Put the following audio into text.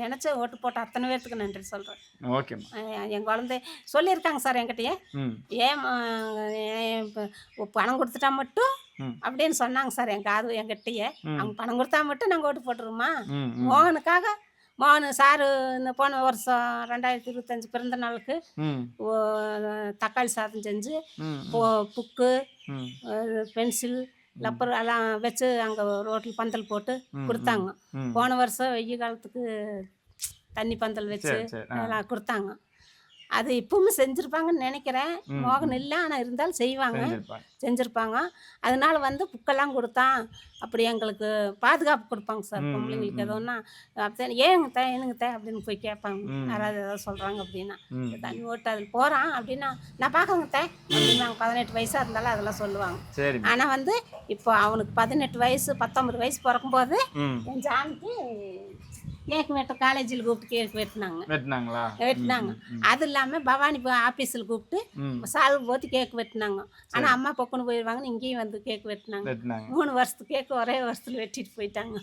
நினச்ச ஓட்டு போட்ட அத்தனை பேர்த்துக்கு நன்றி சொல்கிறேன். ஓகேம்மா. என் குழந்தை சொல்லியிருக்காங்க சார் என்கிட்டயே, ம். ஏம்மா ஏன் இப்போ பணம் கொடுத்துட்டா மட்டும் ம். அப்படின்னு சொன்னாங்க சார் என்கிட்டயே. ம். அவங்க பணம் கொடுத்தா மட்டும் நாங்கள் ஓட்டு போட்டுருவோமா? ம். ம். மோகனுக்காக மோகன் சாரு இந்த போன வருஷம் 2025 பிறந்த நாளுக்கு ம். தக்காளி சாதம் செஞ்சு ம். புக்கு, ம். பென்சில், ரப்பர் எல்லாம் வச்சு அங்கே ரோட்டில் பந்தல் போட்டு ம். கொடுத்தாங்க. ம். போன வருஷம் வெய்ய காலத்துக்கு தண்ணி பந்தல் வச்சு சரி, சரி. அதெல்லாம் கொடுத்தாங்க. அது இப்பவும் செஞ்சுருப்பாங்கன்னு நினைக்கிறேன். ம். மோகன் இல்லை, ஆனால் இருந்தாலும் செய்வாங்க, செஞ்சிருப்பாங்க. செஞ்சுருப்பாங்க. அதனால வந்து புக்கெல்லாம் கொடுத்தான். அப்படி எங்களுக்கு பாதுகாப்பு கொடுப்பாங்க சார். ம். பொம்பளைங்களுக்கு ம். எதோன்னா அப்படி ஏங்க என்னங்க அப்படின்னு போய் கேட்பாங்க. ம். யாராவது ஏதாவது சொல்கிறாங்க அப்படின்னா, ம். தண்ணி ஓட்டு அதில் போகிறான் அப்படின்னா நான் பார்க்கங்க அப்படின்னாங்க. 18 வயசாக இருந்தாலும் அதெல்லாம் சொல்லுவாங்க. சரி. ஆனால் வந்து இப்போ அவனுக்கு 18 வயசு 19 வயசு பிறக்கும்போது ம். என் ஜானுக்கு கேக் வெட்ட காலேஜில் கூப்பிட்டு கேக் வெட்டினாங்க. வெட்டினாங்களா? அது இல்லாமல் பவானி ஆஃபீஸில் கூப்பிட்டு ம். சால்வு போட்டு கேக் வெட்டினாங்க. ஆனால் அம்மா பொக்குன்னு போயிடுவாங்கன்னு இங்கேயும் வந்து கேக் வெட்டினாங்க. 3 வருஷத்துக்கு கேக் ஒரே வருஷத்தில் வெட்டிட்டு போயிட்டாங்க.